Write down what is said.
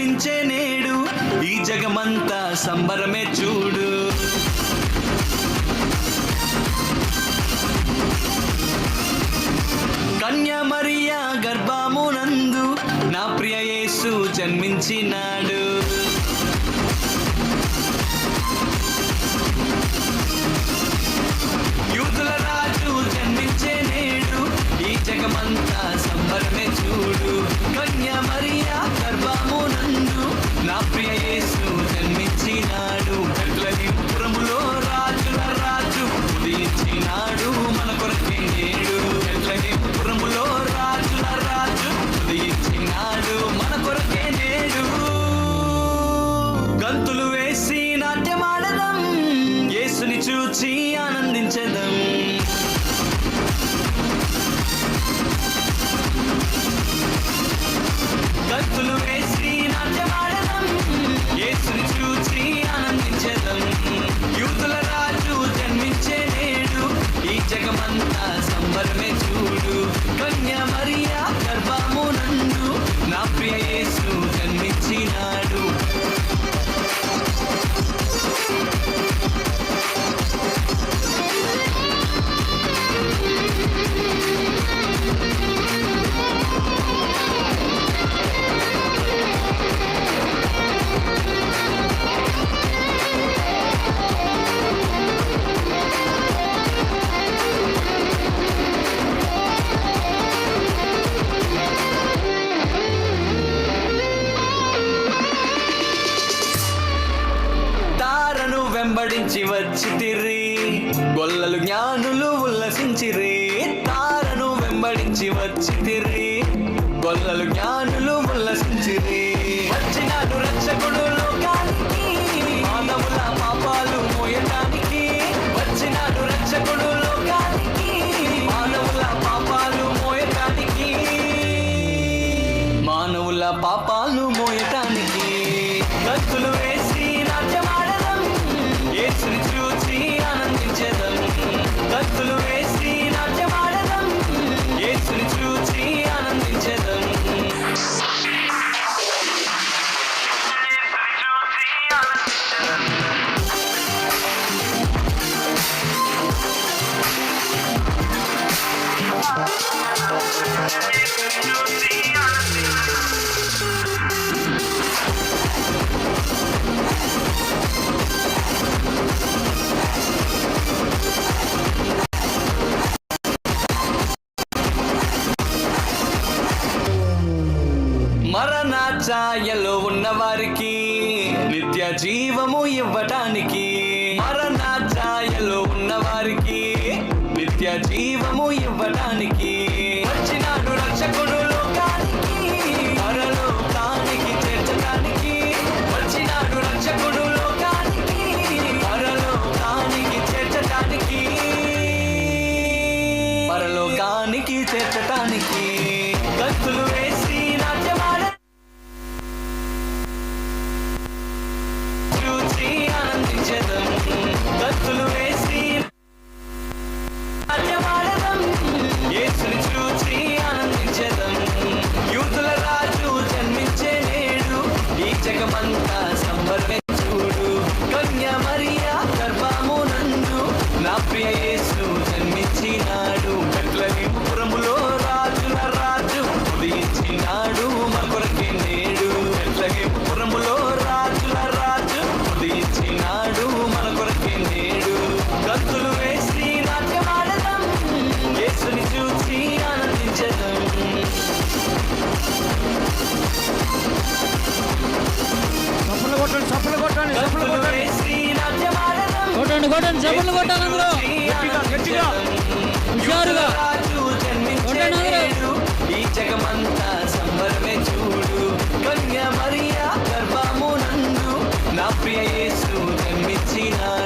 జన్మించే నేడు ఈ జగమంతా సంబరమే చూడు. కన్యా మరియా గర్భమునందు నా ప్రియ యేసు జన్మించినాడు. యూదుల రాజు జన్మించే నేడు ఈ జగమంతా సంబరమే చూడు. కన్యా మరియా గర్భమునందు నా ప్రియ యేసు జన్మించినాడు. బెత్లెహేములో రాజుల రాజు ఉదయించినాడు మన కొరకే నేడు. బెత్లెహేములో రాజుల రాజు ఉదయించినాడు మన కొరకే నేడు. గంతులు వేసి నాట్యమాడదాం, యేసుని చూచి ఆనందించదాం. గంతులు వేసి నాట్యమాడదాం, యేసుని చూచి ఆనందించదాం. యూదుల రాజు జన్మించే నేడు ఈ జగమంతా సంబరమే చూడు. కన్యా మరియా గర్భమునందు నా ప్రియ యేసు జన్మించినాడు. వెంబడించి వచ్చితిరి గొల్లలు జ్ఞానులు ఉల్లసించిరి. తారను వెంబడించి వచ్చితిరి గొల్లలు జ్ఞానులు ఉల్లసించిరి. వచ్చినాడు రక్షకుడు లోకానికి మానవుల పాపాలు మోయటానికి. వచ్చినాడు రక్షకుడు లోకానికి మానవుల పాపాలు మోయటానికి. మానవుల పాపాలు మోయటానికి. గంతులు వేసి నాట్యమాడదాం, యేసుని చూచి ఆనందించేదాం. గంతులు వేసి నాట్యమాడదాం, యేసుని చూచి ఆనందించేదాం. మరణ ఛాయలో ఉన్న వారికి నిత్య జీవము ఇవ్వటానికి. మరణ ఛాయలో ఉన్న వారికి నిత్య జీవము ఇవ్వటానికి. వచ్చినాడు రక్షకుడు లోకానికి పరలోకానికి చేర్చడానికి. వచ్చినాడు రక్షకుడు లోకానికి పరలోకానికి చేర్చటానికి. పరలోకానికి చేర్చటానికి. గంతులు వేసి నాట్యమాడ చూచి ఆనందించేదాం. గంతులు వేసి నాట్యమాడదాం, యేసుని చూచి ఆనందించేదాం. యూదుల రాజు జన్మించే నేడు ఈ జగమంతా సంబరమే చూడు. కన్యా మరియా గర్భమునందు నా ప్రియ యేసు జన్మించినాడు. బెత్లెహేములో రాజుల రాజు ఉదయించినాడు మన కొరకే నేడు. బెత్లెహేములో రాజుల రాజు ఉదయించినాడు మన కొరకే నేడు. గంతులు వేసి నాట్యమాడదాం, యేసుని చూచి ఆనందించేదాం. చప్పట్లు కొట్టండి. వేసి నాట్యమాడదాం, కొట్టండి చప్పట్లు కొట్టాలి అందరూ గట్టిగా హుషారుగా కొట్టండి అందరూ. ఈ జగమంతా సంబరమే చూడు. కన్యా మరియా గర్భమునందు నా ప్రియ యేసు జన్మించినాడు.